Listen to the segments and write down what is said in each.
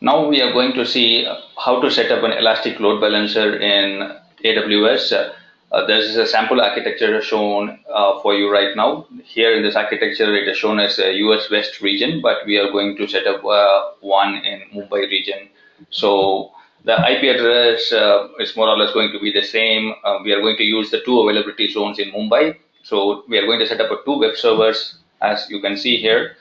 Now we are going to see how to set up an elastic load balancer in AWS. This is a sample architecture shown for you right now. Here in this architecture, it is shown as a US West region, but we are going to set up one in Mumbai region. So the IP address is more or less going to be the same. We are going to use the two availability zones in Mumbai. So we are going to set up two web servers, as you can see here.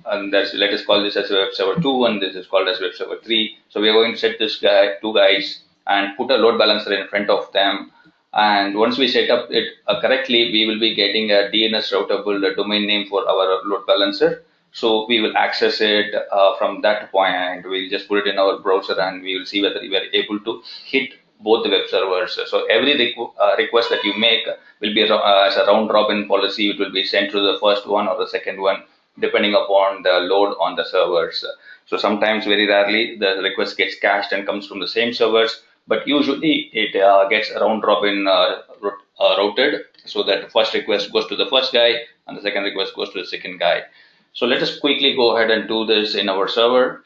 And let us call this as web server 2 and this is called as web server 3. So we are going to set this two guys and put a load balancer in front of them, and once we set up it correctly, we will be getting a DNS routable domain name for our load balancer. So we will access it from that point. We'll just put it in our browser and we will see whether we are able to hit both the web servers. So every request that you make will be as a round robin policy. It will be sent to the first one or the second one, depending upon the load on the servers. So sometimes, very rarely, the request gets cached and comes from the same servers, but usually it gets round robin routed, so that the first request goes to the first guy and the second request goes to the second guy. So let us quickly go ahead and do this in our server,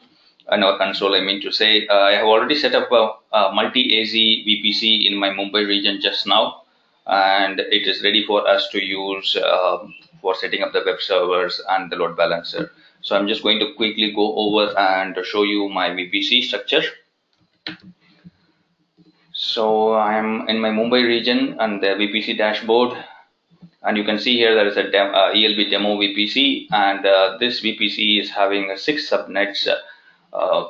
in our console, I mean to say. I have already set up a multi-AZ VPC in my Mumbai region just now, and it is ready for us to use for setting up the web servers and the load balancer. So I'm just going to quickly go over and show you my VPC structure. So I'm in my Mumbai region and the VPC dashboard, and you can see here there is a ELB demo VPC, and this VPC is having 6 subnets,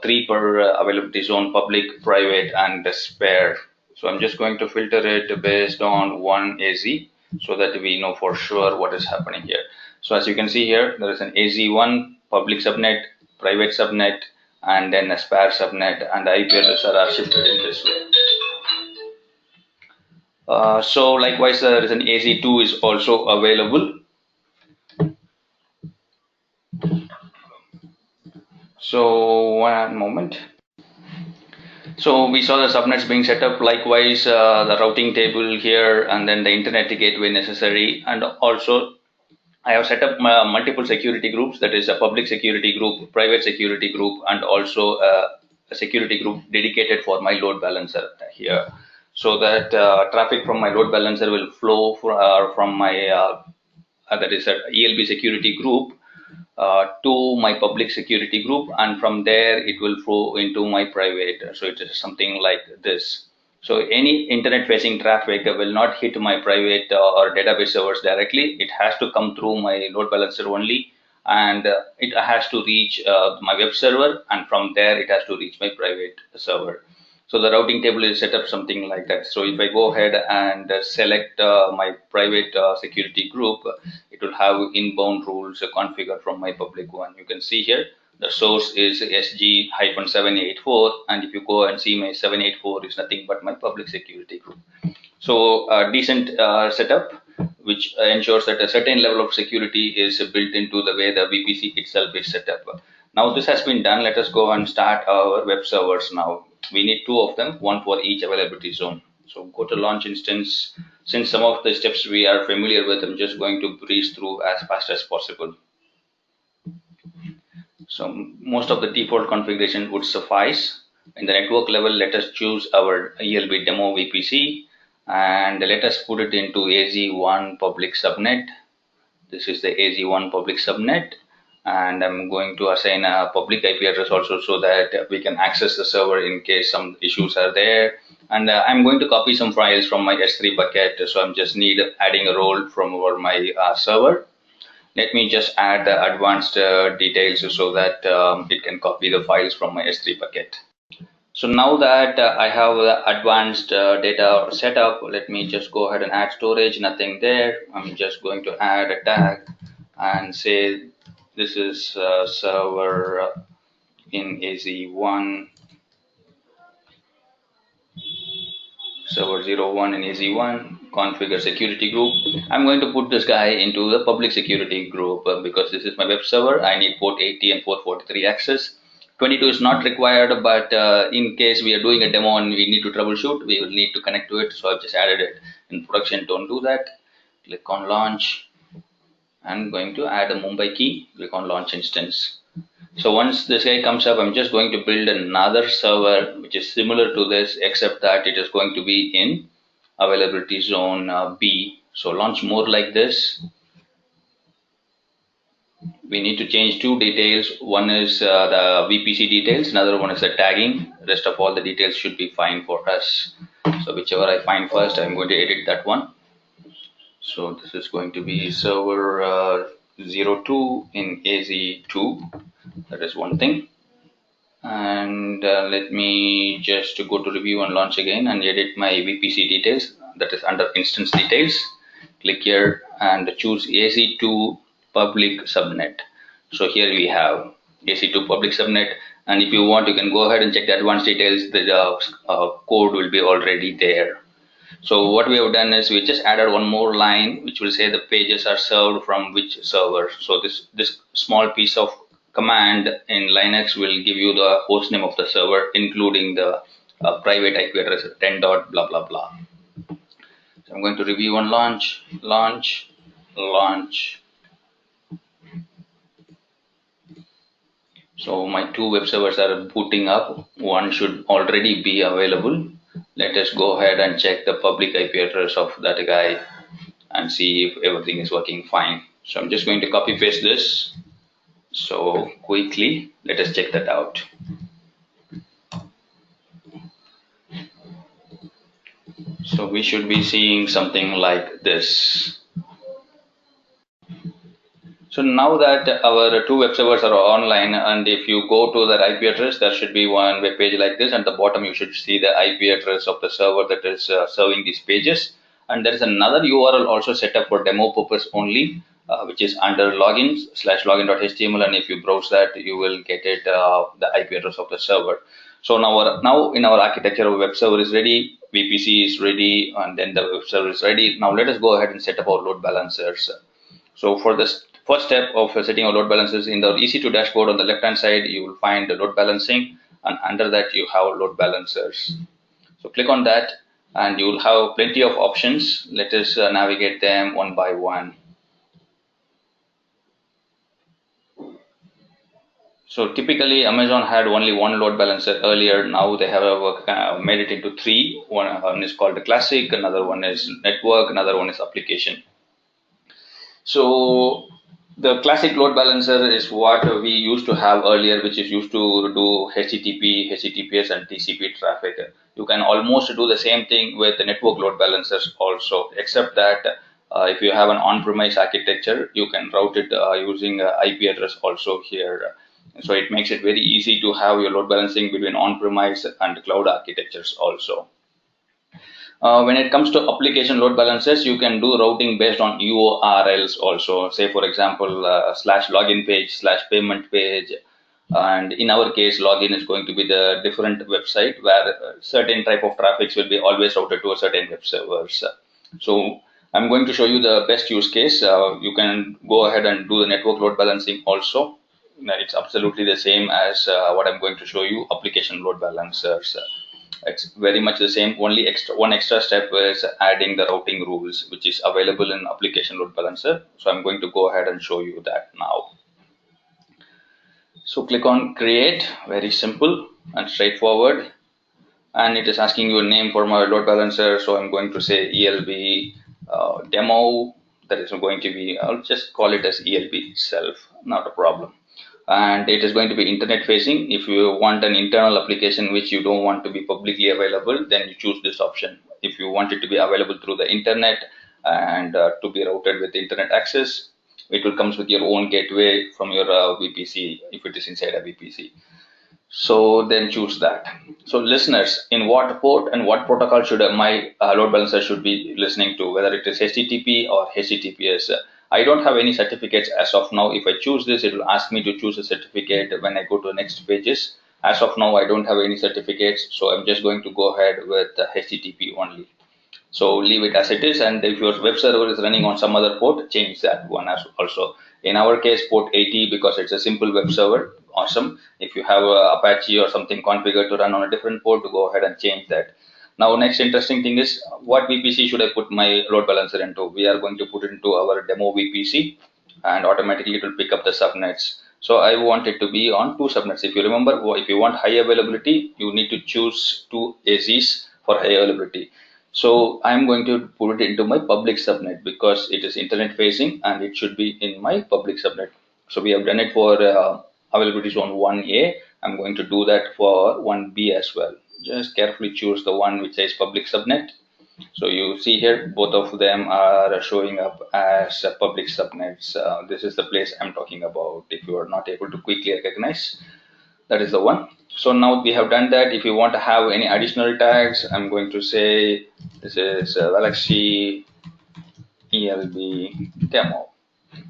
3 per availability zone: public, private, and spare. So I'm just going to filter it based on one AZ so that we know for sure what is happening here. So as you can see here, there is an AZ1 public subnet, private subnet, and then a spare subnet, and the IP addresses are shifted in this way. So likewise, there is an AZ2 is also available. So one moment. So we saw the subnets being set up, likewise the routing table here, and then the internet gateway necessary, and also I have set up multiple security groups, that is a public security group, private security group, and also a security group dedicated for my load balancer here, so that traffic from my load balancer will flow from my that is a ELB security group to my public security group, and from there it will flow into my private. So it is something like this. So any internet facing traffic will not hit my private or database servers directly. It has to come through my load balancer only, and it has to reach my web server, and from there it has to reach my private server. So the routing table is set up something like that. So if I go ahead and select my private security group, it will have inbound rules configured from my public one. You can see here the source is SG-784, and if you go and see, my 784 is nothing but my public security group. So a decent setup which ensures that a certain level of security is built into the way the VPC itself is set up. Now this has been done. Let us go and start our web servers now. We need 2 of them, one for each availability zone. So go to launch instance. Since some of the steps we are familiar with, I'm just going to breeze through as fast as possible. So most of the default configuration would suffice. In the network level, let us choose our ELB demo VPC and let us put it into AZ1 public subnet. This is the AZ1 public subnet, and I'm going to assign a public IP address also, so that we can access the server in case some issues are there. And I'm going to copy some files from my S3 bucket, so I'm just adding a role from over my server. Let me just add the advanced details so that it can copy the files from my S3 bucket. So now that I have the advanced data set up, let me just go ahead and add storage. Nothing there. I'm just going to add a tag and say this is server in AZ1, server 01 in AZ1, configure security group. I'm going to put this guy into the public security group because this is my web server. I need port 80 and port 43 access. 22 is not required, but in case we are doing a demo and we need to troubleshoot, we will need to connect to it. So I've just added it. In production, don't do that. Click on launch. I'm going to add a Mumbai key. Click on launch instance. So once this guy comes up, I'm just going to build another server which is similar to this, except that it is going to be in availability zone B. So launch more like this. We need to change two details. One is the VPC details, another one is the tagging. Rest of all the details should be fine for us. So whichever I find first, I'm going to edit that one. So this is going to be server 02 in AZ2. That is one thing. And let me just go to review and launch again and edit my VPC details. That is under instance details. Click here and choose AC2 public subnet. So here we have AC2 public subnet, and if you want, you can go ahead and check the advanced details. The code will be already there. So what we have done is we just added one more line which will say the pages are served from which server. So this small piece of command in Linux will give you the host name of the server, including the private IP address 10 dot blah blah blah. So I'm going to review and launch. So my two web servers are booting up. One should already be available. Let us go ahead and check the public IP address of that guy and see if everything is working fine. So I'm just going to copy paste this. So quickly, let us check that out. So we should be seeing something like this. So now that our two web servers are online, and if you go to that IP address, there should be one web page like this. At the bottom, you should see the IP address of the server that is serving these pages. And there is another URL also set up for demo purpose only, which is under login/login.html. And if you browse that, you will get it the IP address of the server. So now in our architecture, our web server is ready, VPC is ready, and then the web server is ready. Now let us go ahead and set up our load balancers. So for this first step of setting our load balancers, in the EC2 dashboard on the left hand side, you will find the load balancing, and under that you have load balancers. So click on that and you will have plenty of options. Let us navigate them one by one. So typically Amazon had only one load balancer earlier. Now they have made it into three. One is called the classic, another one is network, another one is application. So the classic load balancer is what we used to have earlier, which is used to do HTTP, HTTPS and TCP traffic. You can almost do the same thing with the network load balancers also, except that if you have an on-premise architecture, you can route it using IP address also here. So it makes it very easy to have your load balancing between on-premise and cloud architectures also. When it comes to application load balancers, you can do routing based on URLs also. Say, for example, /login page, /payment page. And in our case, login is going to be the different website where certain type of traffics will be always routed to a certain web servers. So I'm going to show you the best use case. You can go ahead and do the network load balancing also. It's absolutely the same as what I'm going to show you, application load balancers. It's very much the same. Only one extra step is adding the routing rules, which is available in application load balancer. So I'm going to go ahead and show you that now. So click on create, very simple and straightforward. And it is asking you a name for my load balancer. So I'm going to say ELB demo. That is going to be, I'll just call it as ELB self, not a problem. And it is going to be internet facing. If you want an internal application which you don't want to be publicly available, then you choose this option. If you want it to be available through the internet and to be routed with internet access, it will comes with your own gateway from your VPC if it is inside a VPC. So then choose that. So listeners, in what port and what protocol should my load balancer should be listening to, whether it is HTTP or HTTPS. I don't have any certificates as of now. If I choose this, it will ask me to choose a certificate when I go to the next pages. As of now, I don't have any certificates, so I'm just going to go ahead with the HTTP only. So leave it as it is, and if your web server is running on some other port, change that one as also. In our case, port 80, because it's a simple web server. Awesome. If you have Apache or something configured to run on a different port, go ahead and change that. Now, next interesting thing is, what VPC should I put my load balancer into? We are going to put it into our demo VPC, and automatically it will pick up the subnets. So I want it to be on 2 subnets. If you remember, if you want high availability, you need to choose 2 ACs for high availability. So I'm going to put it into my public subnet because it is internet facing and it should be in my public subnet. So we have done it for availability zone 1A. I'm going to do that for 1B as well. Just carefully choose the one which says public subnet. So you see here, both of them are showing up as public subnets. This is the place I'm talking about. If you are not able to quickly recognize, that is the one. So now we have done that. If you want to have any additional tags, I'm going to say this is Valaxy ELB demo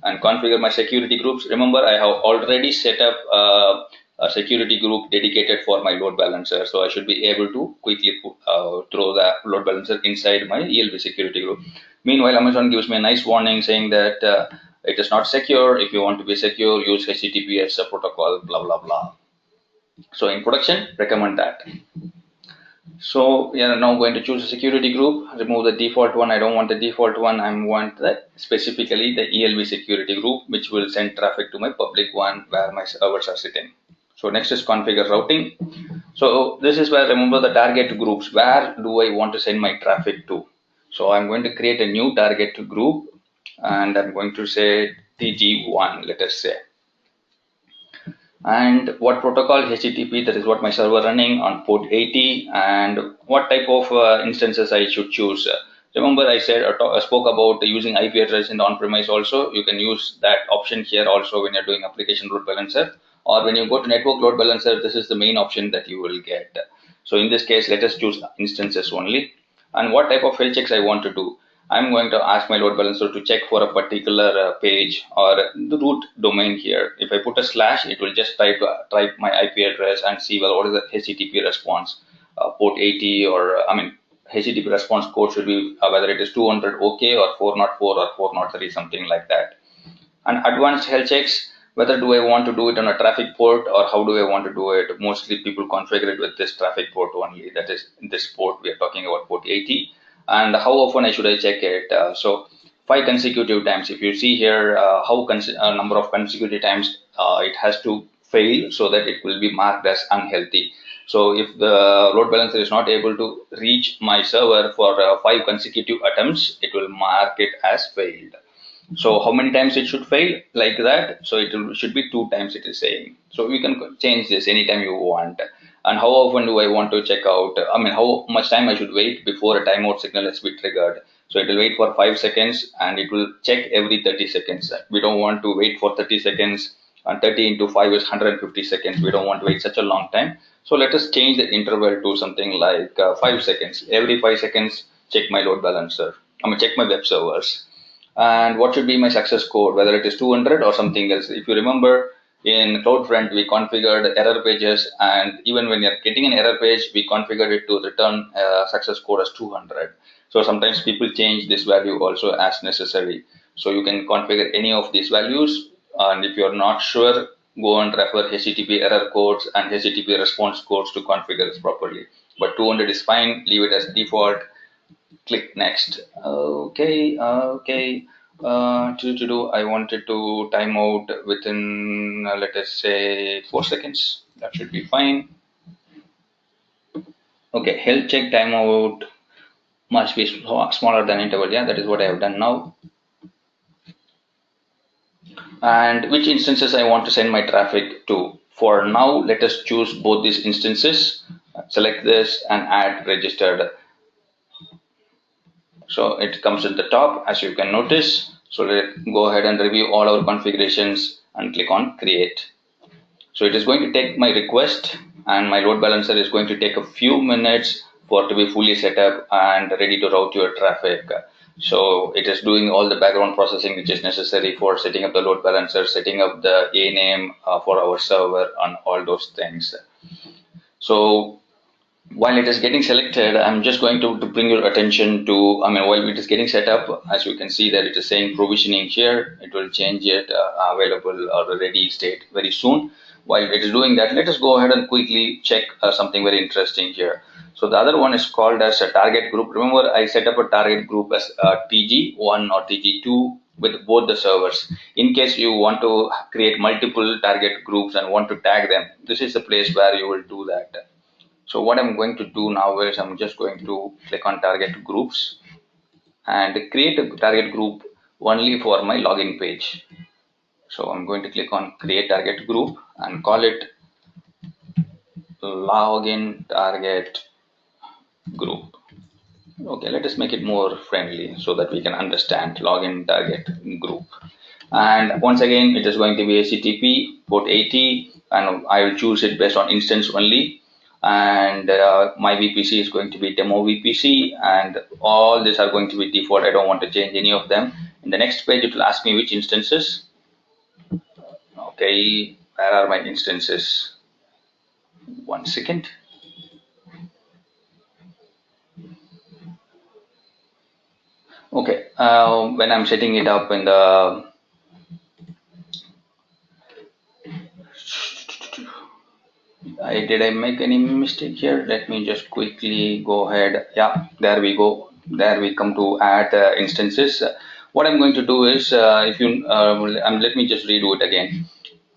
and configure my security groups. Remember, I have already set up a security group dedicated for my load balancer. So I should be able to quickly throw the load balancer inside my ELB security group. Meanwhile, Amazon gives me a nice warning saying that it is not secure. If you want to be secure, use HTTPS protocol, blah, blah, blah. So in production, recommend that. So we are now going to choose a security group, remove the default one. I don't want the default one. I want that specifically the ELB security group, which will send traffic to my public one where my servers are sitting. So next is configure routing. So this is where, remember, the target groups. Where do I want to send my traffic to? So I'm going to create a new target group and I'm going to say TG1, let us say. And what protocol? HTTP, that is what my server running on port 80, and what type of instances I should choose. Remember, I said I spoke about using IP address in the on-premise also. You can use that option here also when you're doing application load balancer, or when you go to network load balancer, this is the main option that you will get. So in this case, let us choose instances only. And what type of health checks I want to do. I'm going to ask my load balancer to check for a particular page or the root domain here. If I put a slash, it will just type my IP address and see, well, what is the HTTP response, port 80, or HTTP response code should be whether it is 200 OK or 404 or 403, something like that. And advanced health checks, whether do I want to do it on a traffic port or how do I want to do it. Mostly people configure it with this traffic port only. That is this port we are talking about, port 80. And how often should I check it? So 5 consecutive times. If you see here number of consecutive times it has to fail so that it will be marked as unhealthy. So if the load balancer is not able to reach my server for 5 consecutive attempts, it will mark it as failed. So how many times it should fail, like that? So it should be 2 times it is saying. So we can change this anytime you want. And how often do I want to check out? How much time I should wait before a timeout signal has been triggered. So it will wait for 5 seconds and it will check every 30 seconds. We don't want to wait for 30 seconds, and 30 into 5 is 150 seconds. We don't want to wait such a long time. So let us change the interval to something like 5 seconds. Every 5 seconds, check my load balancer. Check my web servers. And what should be my success code, whether it is 200 or something else. If you remember, in CloudFront, we configured error pages, and even when you're getting an error page, we configured it to return success code as 200. So sometimes people change this value also as necessary. So you can configure any of these values, and if you're not sure, go and refer HTTP error codes and HTTP response codes to configure this properly. But 200 is fine, leave it as default. Click next. Okay. I wanted to time out within let us say 4 seconds. That should be fine. Okay, health check timeout must be smaller than interval. Yeah, that is what I have done now. And which instances I want to send my traffic to. For now, let us choose both these instances. Select this and add registered. So it comes at the top, as you can notice. So let's go ahead and review all our configurations and click on create. So it is going to take my request, and my load balancer is going to take a few minutes for it to be fully set up and ready to route your traffic. So it is doing all the background processing which is necessary for setting up the load balancer, setting up the A name for our server, and all those things. So while it is getting selected, I'm just going to bring your attention to, while it is getting set up, as you can see that it is saying provisioning here, it will change it available or ready state very soon. While it is doing that, let us go ahead and quickly check something very interesting here. So the other one is called as a target group. Remember, I set up a target group as TG1 or TG2 with both the servers. In case you want to create multiple target groups and want to tag them, this is the place where you will do that. So what I'm going to do now is I'm just going to click on target groups and create a target group only for my login page. So I'm going to click on create target group and call it login target group. Okay, let us make it more friendly so that we can understand login target group. And once again, it is going to be HTTP port 80, and I will choose it based on instance only. And my VPC is going to be demo VPC, and all these are going to be default. I don't want to change any of them. In the next page, it will ask me which instances. Okay, where are my instances? 1 second. Okay, when I'm setting it up in the did I make any mistake here? Let me just quickly go ahead. Yeah, there we go. There we come to add instances. What I'm going to do is, if you let me just redo it again.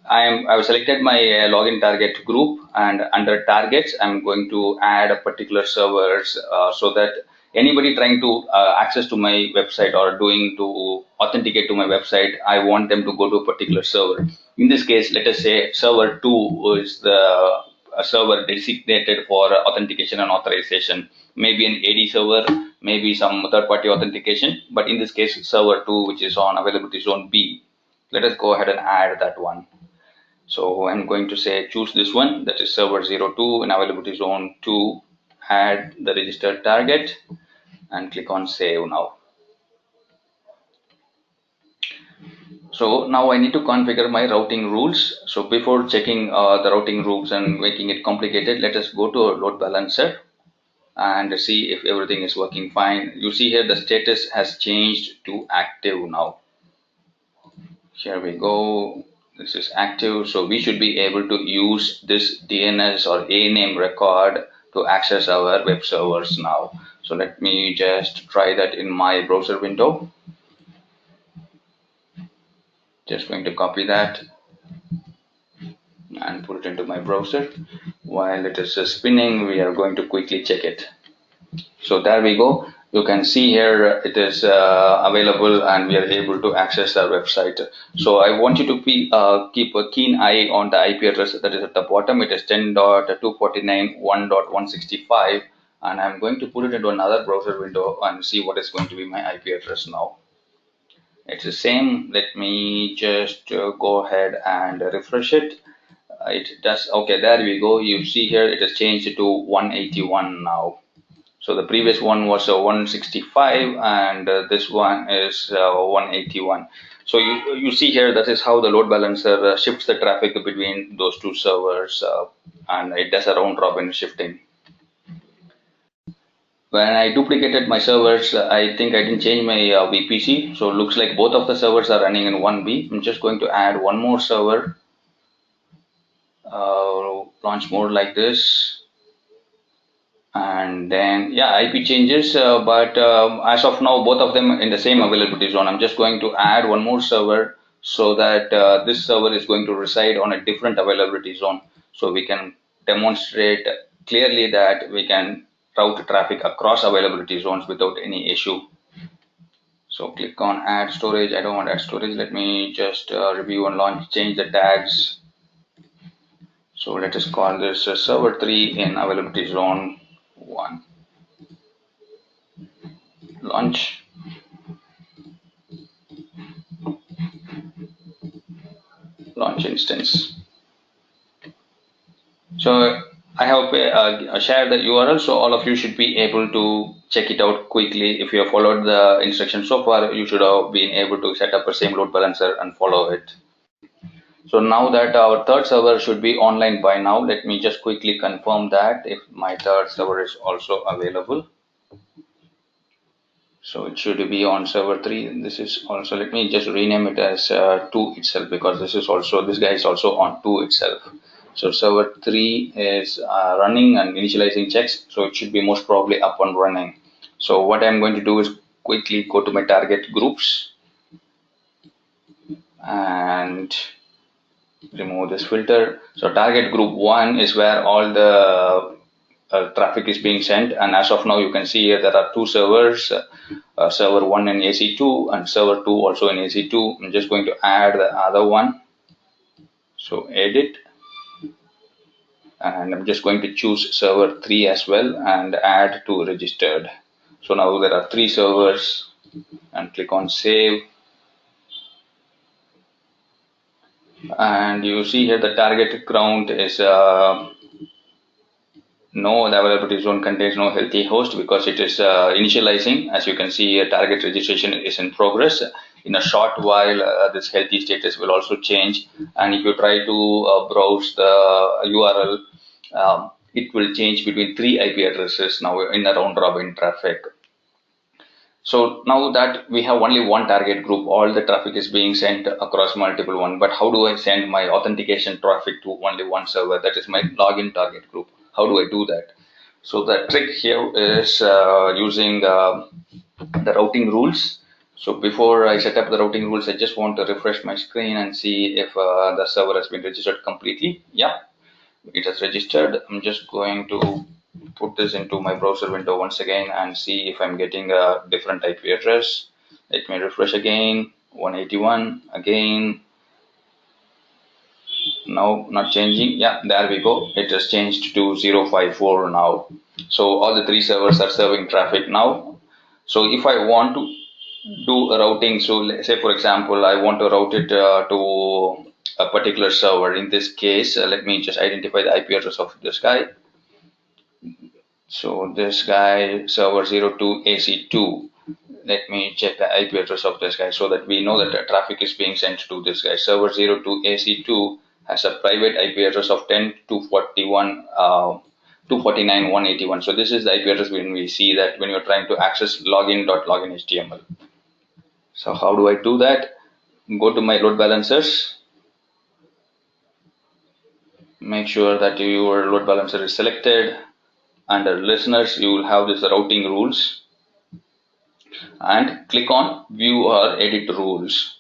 I've selected my login target group, and under targets, I'm going to add a particular servers so that anybody trying to access to my website or doing to authenticate to my website, I want them to go to a particular server. In this case, let us say server 2 is the server designated for authentication and authorization. Maybe an AD server, maybe some third-party authentication, but in this case, server 2, which is on availability zone B. Let us go ahead and add that one. So I'm going to say choose this one, that is server 02 in availability zone 2, add the registered target and click on save now. So now I need to configure my routing rules. So before checking the routing rules and making it complicated, let us go to a load balancer and see if everything is working fine. You see here the status has changed to active now. Here we go. This is active, so we should be able to use this DNS or a name record to access our web servers now. So let me just try that in my browser window. Just going to copy that and put it into my browser. While it is spinning, we are going to quickly check it. So there we go. You can see here it is available and we are able to access our website. So I want you to keep a keen eye on the IP address that is at the bottom. It is 10.249.1.165, and I'm going to put it into another browser window and see what is going to be my IP address now. It's the same. Let me just go ahead and refresh it. It does. Okay, there we go. You see here it has changed to 181 now. So the previous one was 165 and this one is 181. So you see here, that is how the load balancer shifts the traffic between those two servers and it does a round robin shifting. When I duplicated my servers, I think I didn't change my VPC. So it looks like both of the servers are running in 1B. I'm just going to add one more server. Launch mode like this. And then yeah, IP changes, but as of now both of them in the same availability zone. I'm just going to add one more server so that this server is going to reside on a different availability zone, so we can demonstrate clearly that we can route traffic across availability zones without any issue. So click on add storage. I don't want to add storage. Let me just review and launch, change the tags. So let us call this server 3 in availability zone 1. Launch. Launch instance. So I have shared the URL, so all of you should be able to check it out quickly. If you have followed the instructions so far, you should have been able to set up the same load balancer and follow it. So now that our third server should be online by now, let me just quickly confirm that if my third server is also available. So it should be on server 3. This is also, let me just rename it as 2 itself, because this guy is also on 2 itself. So server 3 is running and initializing checks, so it should be most probably up and running. So what I'm going to do is quickly go to my target groups and remove this filter. So target group 1 is where all the traffic is being sent, and as of now you can see here there are two servers, server 1 in AC2 and server 2 also in AC2. I'm just going to add the other one, so edit, and I'm just going to choose server 3 as well and add to registered. So now there are three servers, and click on save, and you see here the target count is no, the availability zone contains no healthy host because it is initializing. As you can see, target registration is in progress. In a short while, this healthy status will also change. And if you try to browse the URL, it will change between three IP addresses now in a round robin traffic. So now that we have only one target group, all the traffic is being sent across multiple one. But how do I send my authentication traffic to only one server? That is my login target group. How do I do that? So the trick here is using the routing rules. So before I set up the routing rules, I just want to refresh my screen and see if the server has been registered completely. Yeah, it has registered. I'm just going to put this into my browser window once again and see if I'm getting a different IP address. Let me refresh again. 181 again. No, not changing. Yeah, there we go. It has changed to 054 now. So all the three servers are serving traffic now. So if I want to do a routing, so let's say for example I want to route it to a particular server. In this case, let me just identify the IP address of this guy. So this guy, server 02 AC2. Let me check the IP address of this guy so that we know that the traffic is being sent to this guy. Server 02 AC2 has a private IP address of 10.241 249.181. So this is the IP address when we see that when you're trying to access login.login HTML. So how do I do that? Go to my load balancers. Make sure that your load balancer is selected. Under listeners, you will have this routing rules, and click on view or edit rules.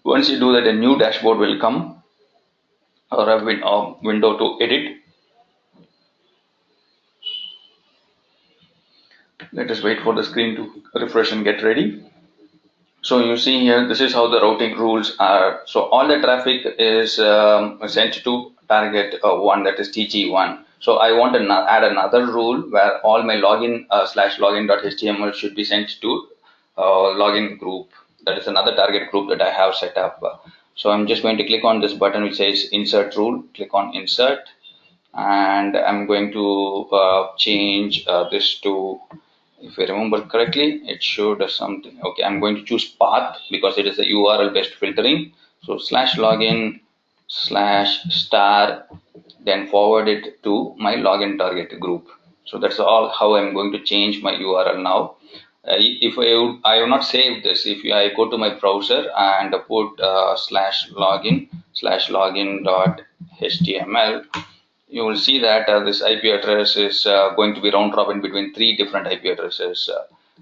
Once you do that, a new dashboard will come or a window to edit. Let us wait for the screen to refresh and get ready. So you see here, this is how the routing rules are. So all the traffic is sent to target 1, that is TG1. So I want to add another rule where all my login /login.html should be sent to login group. That is another target group that I have set up. So I'm just going to click on this button which says insert rule. Click on insert, and I'm going to change this to, if I remember correctly, it showed something. Okay, I'm going to choose path because it is a URL based filtering. So /login /star, then forward it to my login target group. So that's all how I'm going to change my URL now. If I have not saved this, if I go to my browser and put /login/login.html, you will see that this IP address is going to be round robin between three different IP addresses.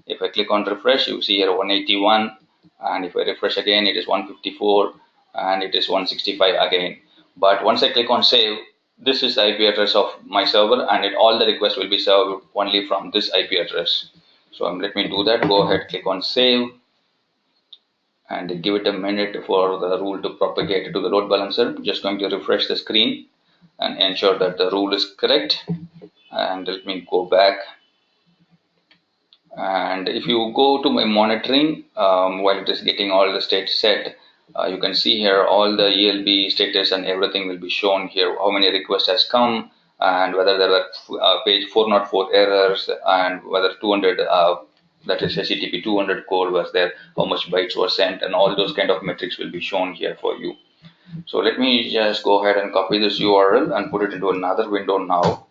If I click on refresh, you see here 181, and if I refresh again, it is 154, and it is 165 again. But once I click on save, this is the IP address of my server, and all the requests will be served only from this IP address. So let me do that. Go ahead, click on save, and give it a minute for the rule to propagate to the load balancer. Just going to refresh the screen and ensure that the rule is correct. And let me go back. And if you go to my monitoring, while it is getting all the states set, you can see here all the ELB status and everything will be shown here. How many requests has come, and whether there were page 404 errors, and whether 200 that is HTTP 200 core was there, how much bytes were sent, and all those kind of metrics will be shown here for you. So let me just go ahead and copy this URL and put it into another window now.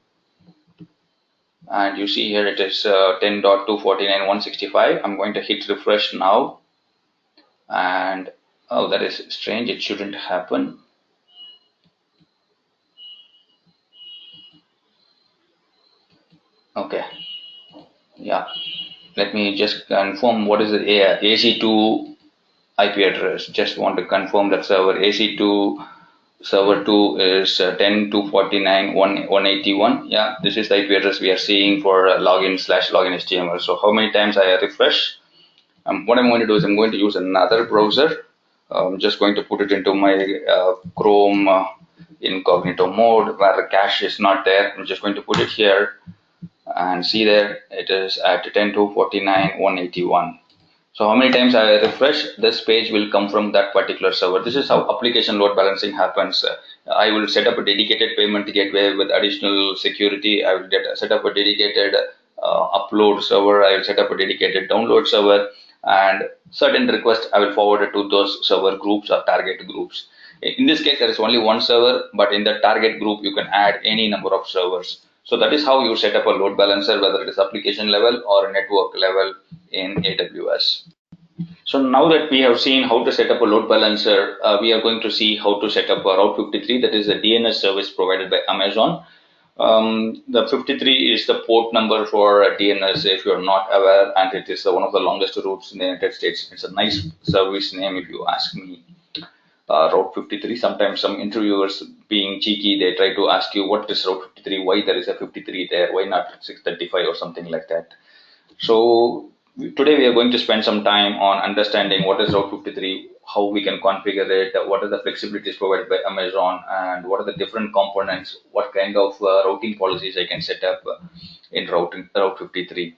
And you see here it is 10.249.165. I'm going to hit refresh now. And oh, that is strange. It shouldn't happen. Okay. Yeah. Let me just confirm what is the AC2 IP address. Just want to confirm that server AC2 server 2 is 10.249.181. Yeah, this is the IP address we are seeing for login/login HTML. So how many times I refresh? What I'm going to do is I'm going to use another browser. I'm just going to put it into my Chrome incognito mode where the cache is not there. I'm just going to put it here and see there it is at 10.249.181. So how many times I refresh, this page will come from that particular server. This is how application load balancing happens. I will set up a dedicated payment gateway with additional security. I will set up a dedicated upload server. I will set up a dedicated download server, and certain requests I will forward it to those server groups or target groups. In this case, there is only one server, but in the target group, you can add any number of servers. So that is how you set up a load balancer, whether it is application level or network level in AWS. So now that we have seen how to set up a load balancer, we are going to see how to set up a Route 53, that is a DNS service provided by Amazon. The 53 is the port number for DNS if you are not aware, and it is one of the longest routes in the United States. It's a nice service name if you ask me. Route 53. Sometimes some interviewers, being cheeky, they try to ask you what is Route 53, why there is a 53 there, why not 635 or something like that. So today we are going to spend some time on understanding what is Route 53, how we can configure it, what are the flexibilities provided by Amazon, and what are the different components, what kind of routing policies I can set up in Route 53.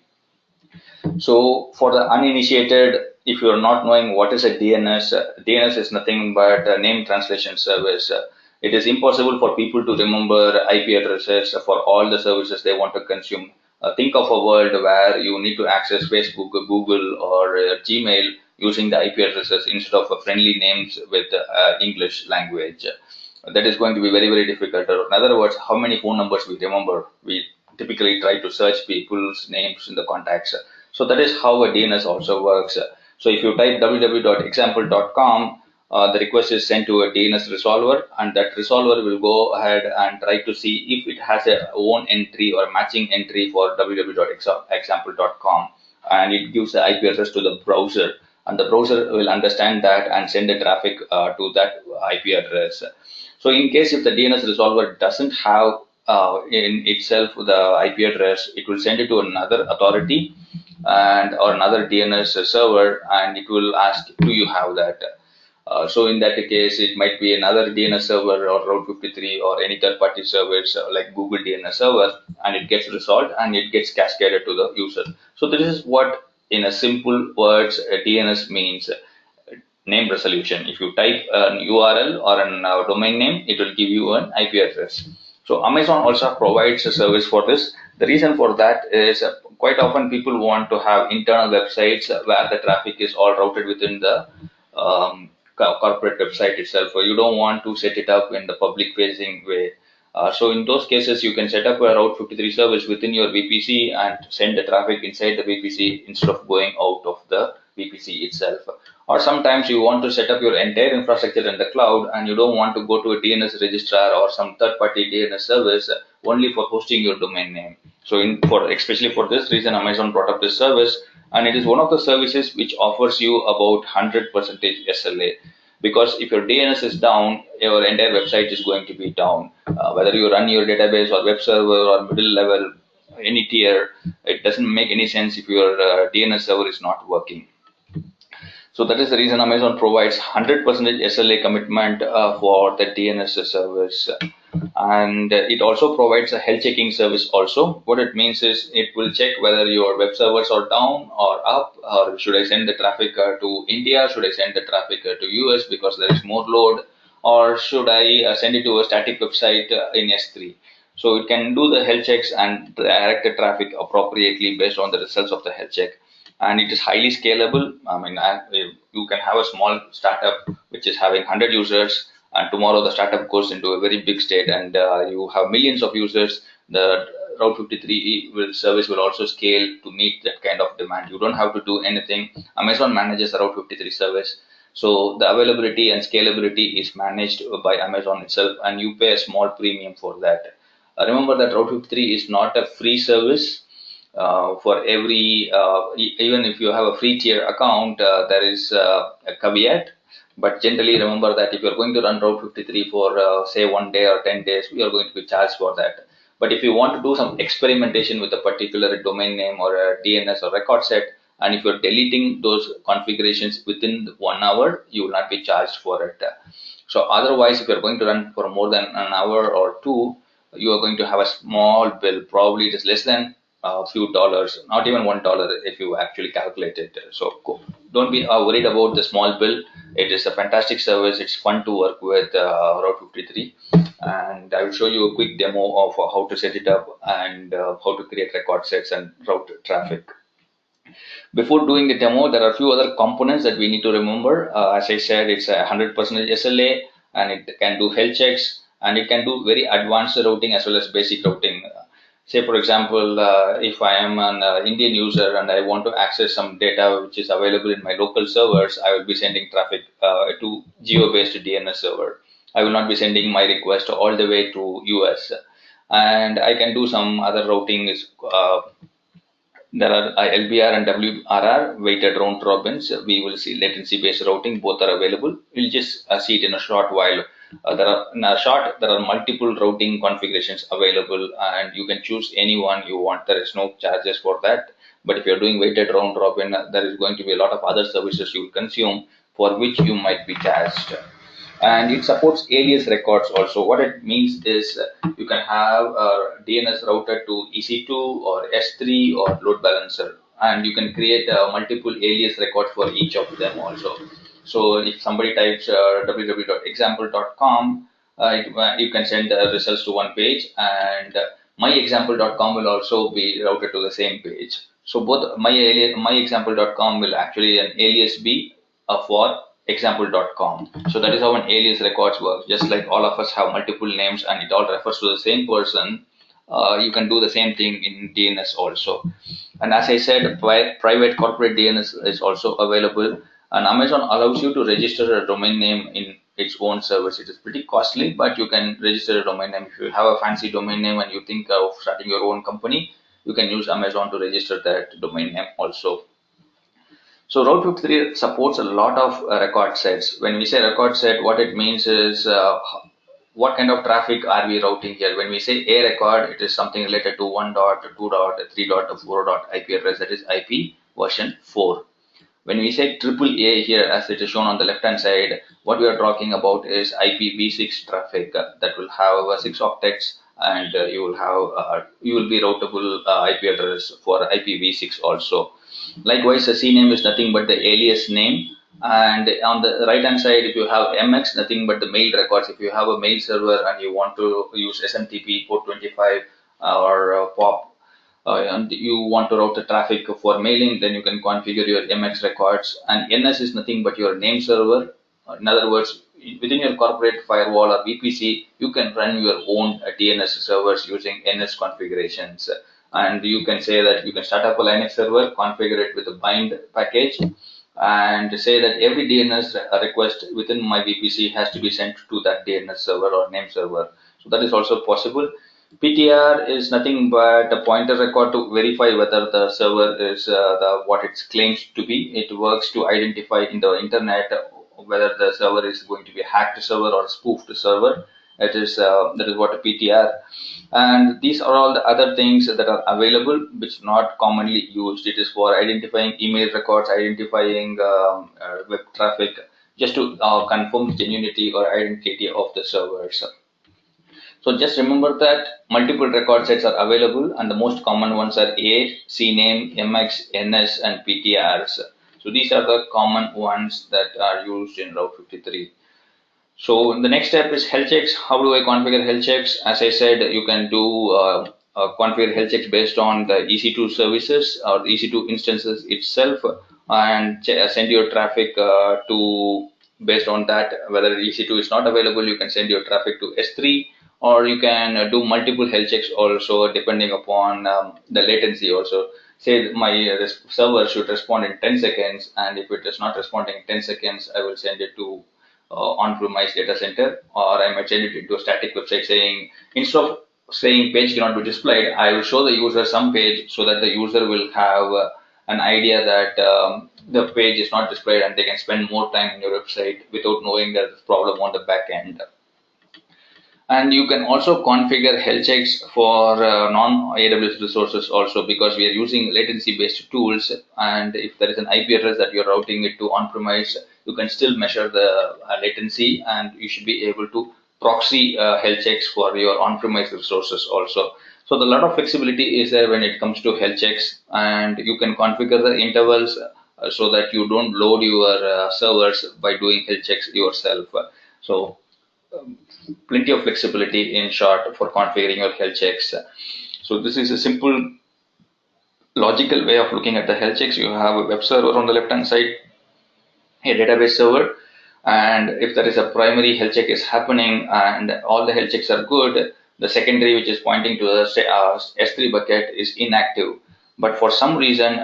So for the uninitiated, if you are not knowing what is a DNS, DNS is nothing but a name translation service. It is impossible for people to remember IP addresses for all the services they want to consume. Think of a world where you need to access Facebook, Google, or Gmail using the IP addresses instead of friendly names with English language. That is going to be very, very difficult. In other words, how many phone numbers we remember? We typically try to search people's names in the contacts. So that is how a DNS also works. So if you type www.example.com, the request is sent to a DNS resolver, and that resolver will go ahead and try to see if it has a own entry or matching entry for www.example.com, and it gives the IP address to the browser, and the browser will understand that and send the traffic to that IP address. So in case if the DNS resolver doesn't have in itself the IP address, it will send it to another authority and or another DNS server, and it will ask, do you have that? So in that case, it might be another DNS server or Route 53 or any third-party service like Google DNS server, and it gets resolved and it gets cascaded to the user. So this is what, in a simple words, a DNS means: name resolution. If you type an URL or a domain name, it will give you an IP address. So Amazon also provides a service for this. The reason for that is quite often people want to have internal websites where the traffic is all routed within the corporate website itself. You don't want to set it up in the public facing way. So in those cases, you can set up a Route 53 service within your VPC and send the traffic inside the VPC instead of going out of the VPC itself. Or sometimes you want to set up your entire infrastructure in the cloud and you don't want to go to a DNS registrar or some third-party DNS service only for hosting your domain name. So especially for this reason, Amazon brought up this service, and it is one of the services which offers you about 100% SLA. Because if your DNS is down, your entire website is going to be down. Whether you run your database or web server or middle level, any tier, it doesn't make any sense if your DNS server is not working. So that is the reason Amazon provides 100% SLA commitment for the DNS service. And it also provides a health checking service also. What it means is it will check whether your web servers are down or up, or should I send the traffic to India, should I send the traffic to US because there is more load, or should I send it to a static website in S3. So it can do the health checks and direct the traffic appropriately based on the results of the health check. And it is highly scalable. I mean, you can have a small startup which is having 100 users, and tomorrow the startup goes into a very big state and you have millions of users. The Route 53 service will also scale to meet that kind of demand. You don't have to do anything. Amazon manages the Route 53 service. So the availability and scalability is managed by Amazon itself, and you pay a small premium for that. Remember that Route 53 is not a free service. For every, even if you have a free tier account, there is a caveat. But generally, remember that if you're going to run Route 53 for say 1 day or 10 days, you are going to be charged for that. But if you want to do some experimentation with a particular domain name or a DNS or record set, and if you're deleting those configurations within 1 hour, you will not be charged for it. So otherwise, if you're going to run for more than an hour or two, you are going to have a small bill. Probably it is less than a few dollars, not even $1 if you actually calculate it. So don't be worried about the small bill. It is a fantastic service. It's fun to work with Route 53, and I will show you a quick demo of how to set it up and how to create record sets and route traffic. Before doing the demo, there are a few other components that we need to remember. As I said, it's a 100% SLA, and it can do health checks, and it can do very advanced routing as well as basic routing. Say, for example, if I am an Indian user and I want to access some data which is available in my local servers, I will be sending traffic to geo-based DNS server. I will not be sending my request all the way to US. And I can do some other routing. There are LBR and WRR, weighted round robins. We will see latency based routing, both are available. We'll just see it in a short while. There are multiple routing configurations available, and you can choose any one you want. There is no charges for that. But if you're doing weighted round robin, there is going to be a lot of other services you will consume for which you might be charged. And it supports alias records also. What it means is you can have a DNS routed to EC2 or S3 or load balancer, and you can create multiple alias records for each of them also. So if somebody types www.example.com, you can send the results to one page, and myexample.com will also be routed to the same page. So both myexample.com will actually an alias be for example.com. So that is how an alias records work. Just like all of us have multiple names and it all refers to the same person, you can do the same thing in DNS also. And as I said, private corporate DNS is also available, and Amazon allows you to register a domain name in its own service. It is pretty costly, but you can register a domain name. If you have a fancy domain name and you think of starting your own company, you can use Amazon to register that domain name also. So Route 53 supports a lot of record sets. When we say record set, what it means is what kind of traffic are we routing here? When we say a record, it is something related to 1 dot, 2 dot, 3 dot, 4 dot IP address, that is IP version 4. When we say AAA here, as it is shown on the left hand side, what we are talking about is IPv6 traffic that will have 6 octets, and you will be routable IP address for IPv6 also. Likewise, the CNAME is nothing but the alias name, and on the right hand side, if you have MX, nothing but the mail records. If you have a mail server and you want to use SMTP 425 or POP, and you want to route the traffic for mailing, then you can configure your MX records. And NS is nothing but your name server. In other words, within your corporate firewall or VPC, you can run your own DNS servers using NS configurations. And you can say that you can start up a Linux server, configure it with a bind package, and say that every DNS request within my VPC has to be sent to that DNS server or name server. So that is also possible. PTR is nothing but a pointer record to verify whether the server is what it claims to be. It works to identify in the internet whether the server is going to be a hacked server or a spoofed server. That is what a PTR. And these are all the other things that are available which not commonly used. It is for identifying email records, identifying web traffic, just to confirm genuinity or identity of the servers. So just remember that multiple record sets are available, and the most common ones are A, CNAME, MX, NS, and PTRs. So these are the common ones that are used in Route 53. So the next step is health checks. How do I configure health checks? As I said, you can do configure health checks based on the EC2 services or EC2 instances itself, and send your traffic to based on that. Whether EC2 is not available, you can send your traffic to S3, or you can do multiple health checks also depending upon the latency also. Say my server should respond in 10 seconds, and if it is not responding in 10 seconds, I will send it to on-premise data center, or I might send it into a static website saying, instead of saying page cannot be displayed, I will show the user some page so that the user will have an idea that the page is not displayed and they can spend more time in your website without knowing that there's a problem on the back end. And you can also configure health checks for non-AWS resources also, because we are using latency-based tools. And if there is an IP address that you're routing it to on-premise, you can still measure the latency, and you should be able to proxy health checks for your on-premise resources also. So a lot of flexibility is there when it comes to health checks, and you can configure the intervals so that you don't load your servers by doing health checks yourself. So plenty of flexibility in short for configuring your health checks. So this is a simple logical way of looking at the health checks. You have a web server on the left hand side, a database server, and if there is a primary health check is happening and all the health checks are good, the secondary, which is pointing to the S3 bucket, is inactive. But for some reason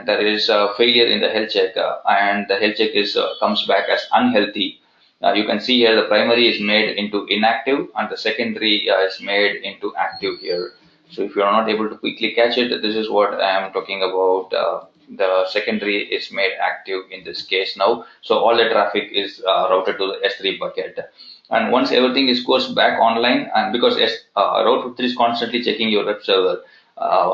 there is a failure in the health check and the health check is comes back as unhealthy. You can see here the primary is made into inactive and the secondary is made into active here. So if you are not able to quickly catch it, this is what I am talking about. The secondary is made active in this case now. So all the traffic is routed to the S3 bucket. And once everything goes back online, and because Route53 is constantly checking your web server,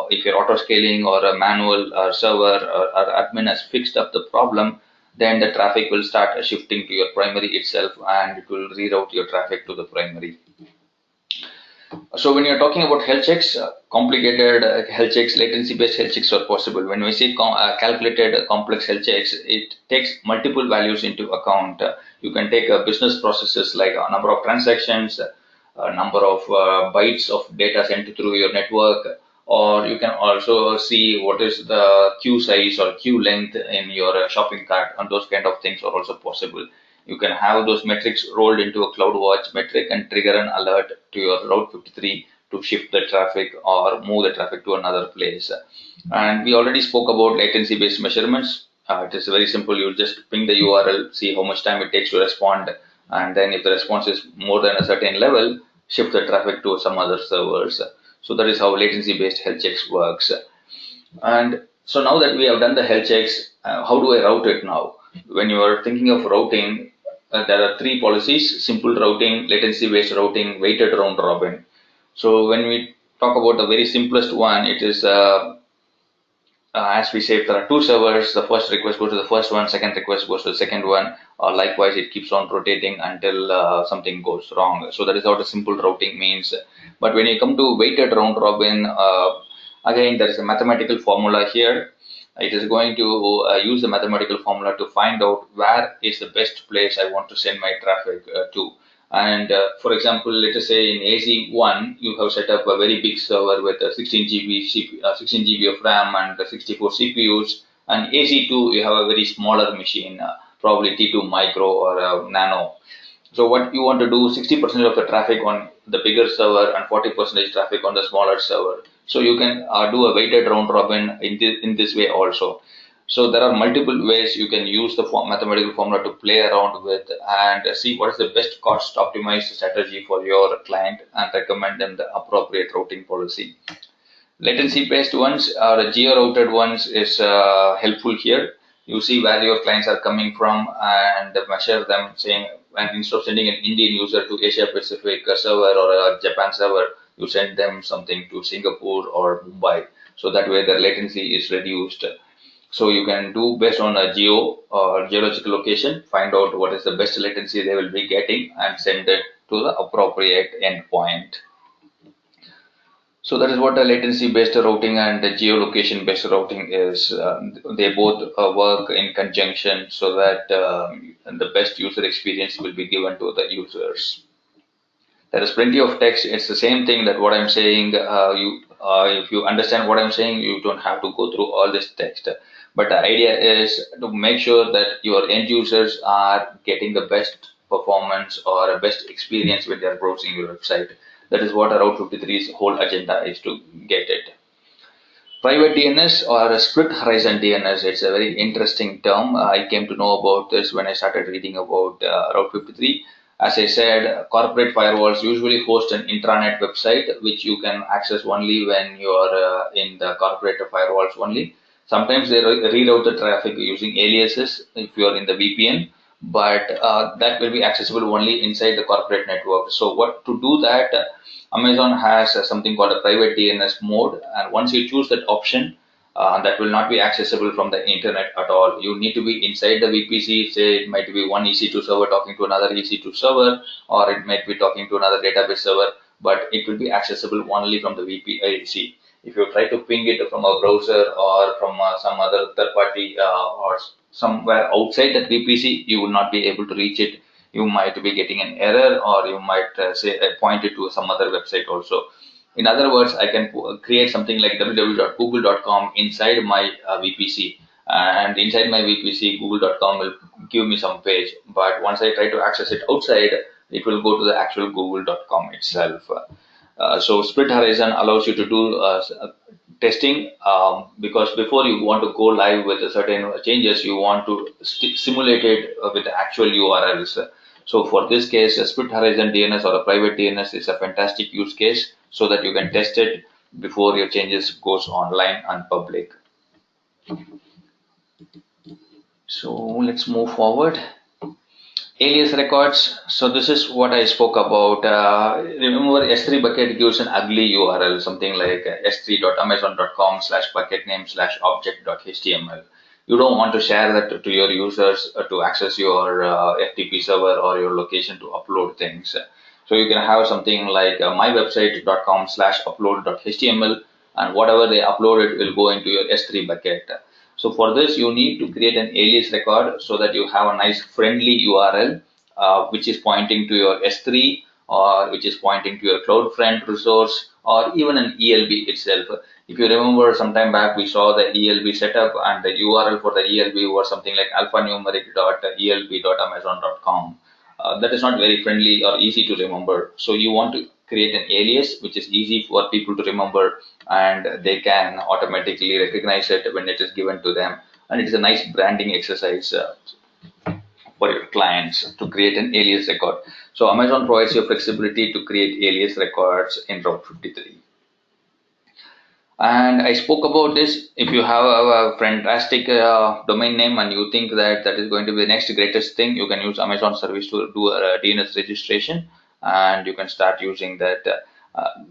if your auto scaling or a manual server or admin has fixed up the problem, then the traffic will start shifting to your primary itself and it will reroute your traffic to the primary. So when you're talking about health checks, complicated health checks, latency-based health checks are possible. When we say calculated complex health checks, it takes multiple values into account. You can take business processes like a number of transactions, a number of bytes of data sent through your network, or you can also see what is the queue size or queue length in your shopping cart, and those kind of things are also possible. You can have those metrics rolled into a CloudWatch metric and trigger an alert to your Route 53 to shift the traffic or move the traffic to another place. And we already spoke about latency-based measurements. It is very simple. You just ping the URL, see how much time it takes to respond, and then if the response is more than a certain level, shift the traffic to some other servers. So that is how latency-based health checks works. And so now that we have done the health checks, how do I route it now? When you are thinking of routing, there are three policies: simple routing, latency-based routing, weighted round robin. So when we talk about the very simplest one, it is as we say, if there are two servers, the first request goes to the first one, second request goes to the second one, or likewise it keeps on rotating until something goes wrong. So that is what a simple routing means. But when you come to weighted round robin, again there is a mathematical formula here. It is going to use the mathematical formula to find out where is the best place I want to send my traffic to. And for example, let us say in AZ1, you have set up a very big server with 16 GB of RAM and 64 CPUs. And AZ2, you have a very smaller machine, probably T2 Micro or Nano. So what you want to do, 60% of the traffic on the bigger server and 40% traffic on the smaller server. So you can do a weighted round robin in this way also. So there are multiple ways you can use the mathematical formula to play around with and see what is the best cost optimized strategy for your client and recommend them the appropriate routing policy. Latency based ones or geo-routed ones is helpful here. You see where your clients are coming from and measure them, saying, and instead of sending an Indian user to Asia Pacific server or a Japan server, you send them something to Singapore or Mumbai. So that way their latency is reduced. So you can do based on a geo or geological location, find out what is the best latency they will be getting and send it to the appropriate endpoint. So that is what a latency based routing and the geolocation based routing is. They both work in conjunction so that the best user experience will be given to the users. There is plenty of text. It's the same thing that what I'm saying. If you understand what I'm saying, you don't have to go through all this text. But the idea is to make sure that your end users are getting the best performance or a best experience when they are browsing your website. That is what Route53's whole agenda is, to get it. Private DNS or a split horizon DNS, it's a very interesting term. I came to know about this when I started reading about Route53. As I said, corporate firewalls usually host an intranet website, which you can access only when you are in the corporate firewalls only. Sometimes they reroute the traffic using aliases if you are in the VPN, but that will be accessible only inside the corporate network. So what to do that? Amazon has something called a private DNS mode, and once you choose that option, that will not be accessible from the internet at all. You need to be inside the VPC. Say it might be one EC2 server talking to another EC2 server, or it might be talking to another database server, but it will be accessible only from the VPC. If you try to ping it from a browser or from some other third party or somewhere outside that VPC, you will not be able to reach it. You might be getting an error, or you might point it to some other website also. In other words, I can create something like www.google.com inside my VPC, and inside my VPC, google.com will give me some page. But once I try to access it outside, it will go to the actual google.com itself. So Split Horizon allows you to do testing, because before you want to go live with certain changes, you want to simulate it with the actual URLs. So for this case, a Split Horizon DNS or a private DNS is a fantastic use case, so that you can test it before your changes goes online and public. So let's move forward. Alias records. So this is what I spoke about. Remember, S3 bucket gives an ugly URL, something like s3.amazon.com/bucket name/object.html. You don't want to share that to your users to access your FTP server or your location to upload things. So you can have something like mywebsite.com/upload.html, and whatever they upload it will go into your S3 bucket. So for this, you need to create an alias record so that you have a nice friendly URL, which is pointing to your S3, or which is pointing to your CloudFront resource, or even an ELB itself. If you remember, some time back we saw the ELB setup, and the URL for the ELB was something like alphanumeric.elb.amazon.com. That is not very friendly or easy to remember. So you want to create an alias which is easy for people to remember, and they can automatically recognize it when it is given to them. And it is a nice branding exercise for your clients to create an alias record. So Amazon provides you flexibility to create alias records in Route 53. And I spoke about this. If you have a fantastic domain name and you think that that is going to be the next greatest thing, you can use Amazon service to do a DNS registration, and you can start using that.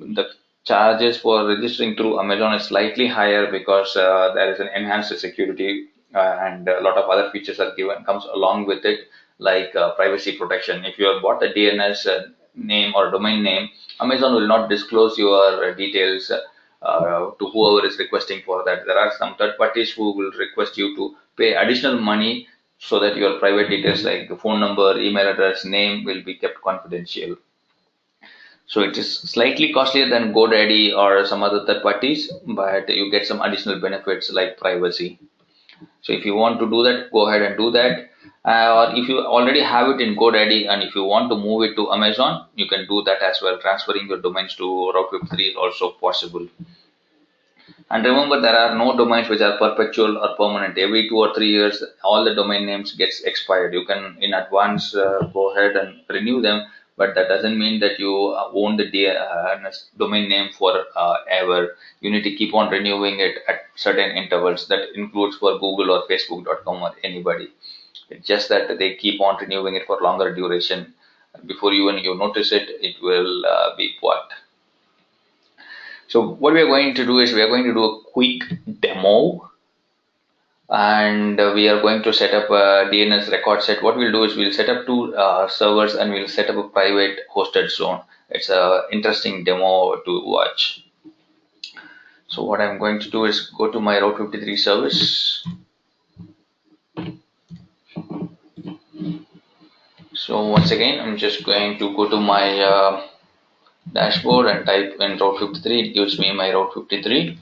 The charges for registering through Amazon is slightly higher because there is an enhanced security, and a lot of other features are comes along with it, like privacy protection. If you have bought a DNS name or domain name, Amazon will not disclose your details to whoever is requesting for that. There are some third parties who will request you to pay additional money so that your private details like phone number, email address, name will be kept confidential. So it is slightly costlier than GoDaddy or some other third parties, but you get some additional benefits like privacy. So if you want to do that, go ahead and do that. Or if you already have it in GoDaddy and if you want to move it to Amazon, you can do that as well. Transferring your domains to Route 53 is also possible. And remember, there are no domains which are perpetual or permanent. Every 2 or 3 years, all the domain names gets expired. You can in advance go ahead and renew them, but that doesn't mean that you own the domain name for ever. You need to keep on renewing it at certain intervals. That includes for Google or Facebook.com or anybody. It's just that they keep on renewing it for longer duration. Before you notice it, it will be what? So what we are going to do is we are going to do a quick demo, and we are going to set up a DNS record set. What we'll do is we'll set up 2 servers, and we'll set up a private hosted zone. It's an interesting demo to watch. So what I'm going to do is go to my Route 53 service. So once again, I'm just going to go to my dashboard and type in Route 53. It gives me my Route 53.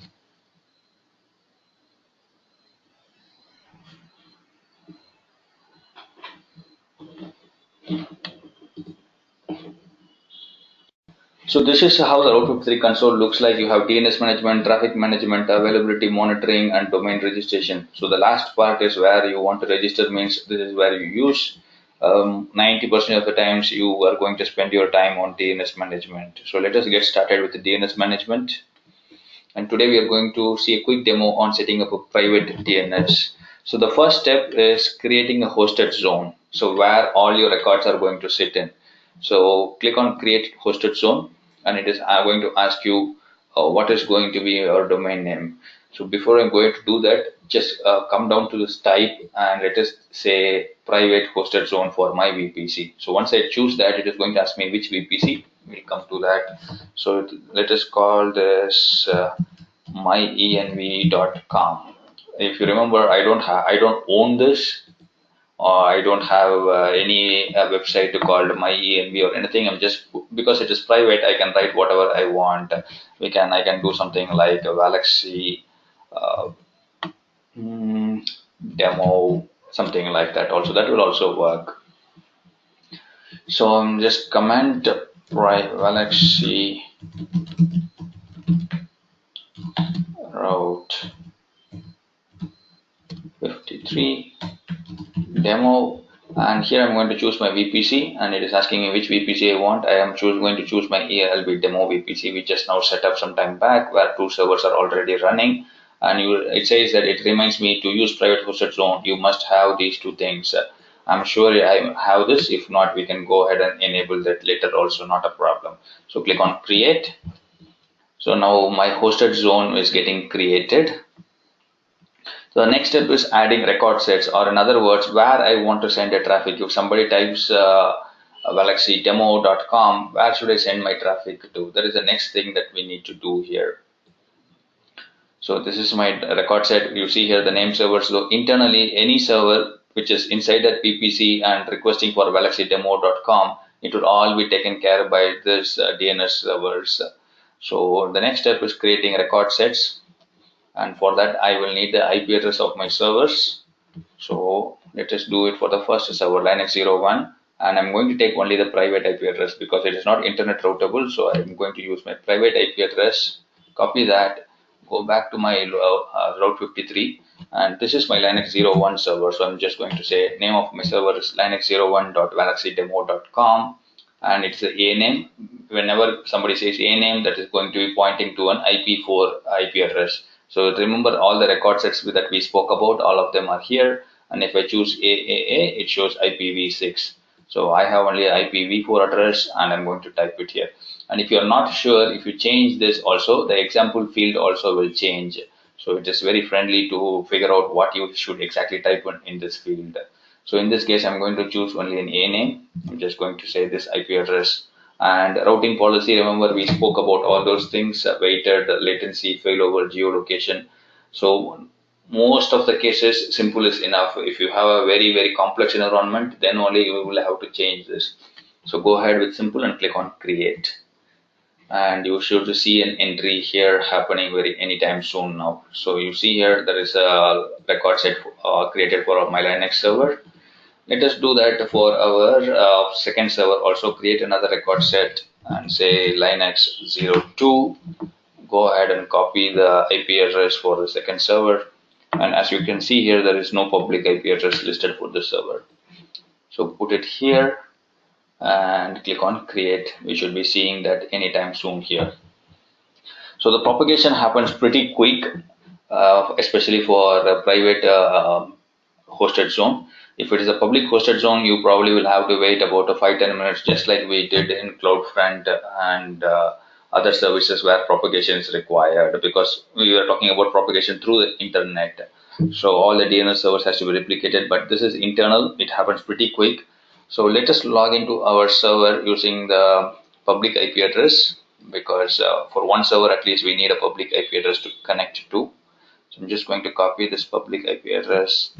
So this is how the Route 53 console looks like. You have DNS management, traffic management, availability monitoring, and domain registration. So the last part is where you want to register, means this is where you use 90% of the times you are going to spend your time on DNS management. So let us get started with the DNS management. And today we are going to see a quick demo on setting up a private DNS. So the first step is creating a hosted zone. So where all your records are going to sit in. So click on create hosted zone, and it is going to ask you what is going to be your domain name. So before I'm going to do that, just come down to this type and let us say private hosted zone for my VPC. So once I choose that, it is going to ask me which VPC. We'll come to that. So let us call this myenv.com. If you remember, I don't own this, or I don't have any website called myenv or anything. I'm just, because it is private, I can write whatever I want. I can do something like a Valaxy uh, demo, something like that. Also, that will also work. So I'm just comment Valaxy Route 53 demo, and here I'm going to choose my VPC, and it is asking me which VPC I want. I am going to choose my ELB demo VPC, which just now set up some time back, where 2 servers are already running. And it says that it reminds me to use private hosted zone. You must have these 2 things. I'm sure I have this. If not, we can go ahead and enable that later also, not a problem. So click on create. So now my hosted zone is getting created. So the next step is adding record sets, or in other words, where I want to send a traffic. If somebody types valaxydemo.com, where should I send my traffic to? That is the next thing that we need to do here. So this is my record set. You see here the name server. So internally, any server which is inside that VPC and requesting for valaxydemo.com, it will all be taken care by this DNS servers. So the next step is creating record sets. And for that I will need the IP address of my servers. So let us do it for the first server, Linux 01, and I'm going to take only the private IP address because it is not internet routable. So I'm going to use my private IP address, copy that, go back to my Route 53, and this is my Linux 01 server. So I'm just going to say name of my server is linux01.valaxydemo.com, and it's the A name. Whenever somebody says A name, that is going to be pointing to an IP4 IP address. So remember, all the record sets that we spoke about, all of them are here. And if I choose AAA, it shows IPv6. So I have only IPv4 address, and I'm going to type it here. And if you're not sure, if you change this also, the example field also will change. So it is very friendly to figure out what you should exactly type in this field. So in this case, I'm going to choose only an A name. I'm just going to say this IP address. And routing policy, remember we spoke about all those things, weighted, latency, failover, geolocation. So most of the cases, simple is enough. If you have a very, very complex environment, then only you will have to change this. So go ahead with simple and click on create. And you should see an entry here happening anytime soon now. So you see here there is a record set created for my Linux server. Let us do that for our second server. Also create another record set and say Linux 02. Go ahead and copy the IP address for the second server. And as you can see here, there is no public IP address listed for this server. So put it here and click on create. We should be seeing that anytime soon here. So the propagation happens pretty quick, especially for a private hosted zone. If it is a public hosted zone, you probably will have to wait about 5-10 minutes, just like we did in CloudFront and other services where propagation is required, because we were talking about propagation through the internet. So all the DNS servers has to be replicated, but this is internal. It happens pretty quick. So let us log into our server using the public IP address, because for one server at least we need a public IP address to connect to. So I'm just going to copy this public IP address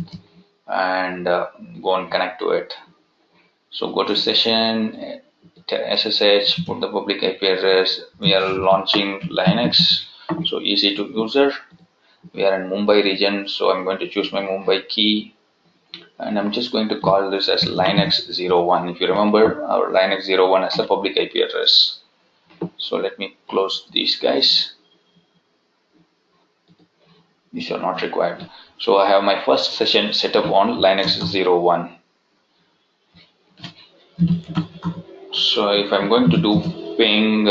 and go and connect to it. So go to session, SSH, put the public IP address. We are launching Linux, so easy to user. We are in Mumbai region, so I'm going to choose my Mumbai key, and I'm just going to call this as Linux 01. If you remember, our Linux 01 has a public IP address. So let me close these guys. These are not required. So I have my first session set up on Linux 01. So if I'm going to do ping,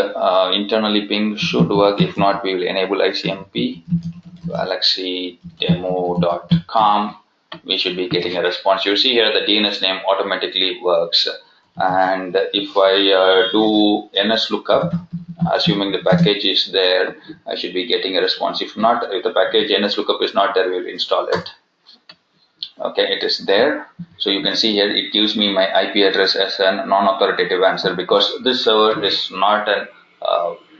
internally ping should work. If not, we will enable ICMP, Valaxy demo.com. We should be getting a response. You see here the DNS name automatically works. And if I do NS lookup, assuming the package is there, I should be getting a response. If not, if the package NS lookup is not there, we will install it. Okay, it is there. So you can see here it gives me my IP address as a non-authoritative answer, because this server is not a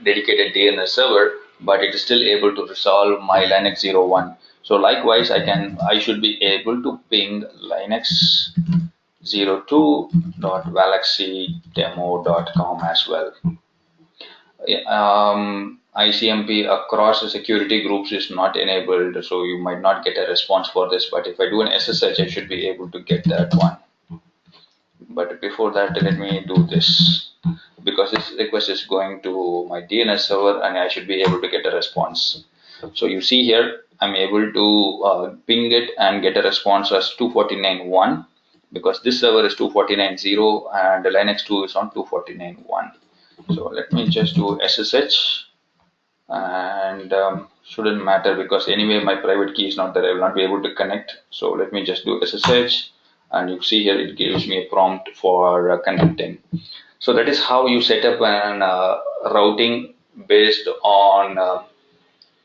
dedicated DNS server, but it is still able to resolve my Linux 01. So likewise, I should be able to ping Linux 02.valaxydemo.com as well. ICMP across the security groups is not enabled, so you might not get a response for this. But if I do an SSH, I should be able to get that one. But before that, let me do this, because this request is going to my DNS server and I should be able to get a response. So you see here, I'm able to ping it and get a response as 249.1, because this server is 249.0 and the Linux 2 is on 249.1. So let me just do SSH, and shouldn't matter because anyway my private key is not there. I will not be able to connect. So let me just do SSH, and you see here it gives me a prompt for connecting. So that is how you set up an routing based on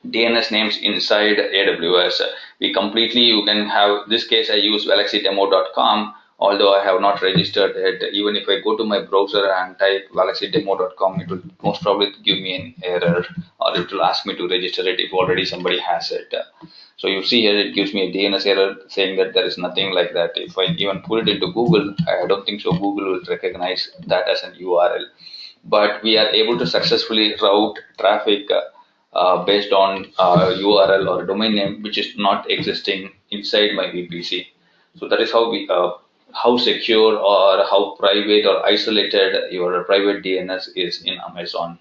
DNS names inside AWS. You can have, this case I use valaxydemo.com, although I have not registered it. Even if I go to my browser and type valaxydemo.com, it will most probably give me an error, or it will ask me to register it if already somebody has it. So you see here it gives me a DNS error saying that there is nothing like that. If I even put it into Google, I don't think so Google will recognize that as an URL. But we are able to successfully route traffic based on URL or domain name which is not existing inside my VPC. So that is how secure or how private or isolated your private DNS is in Amazon.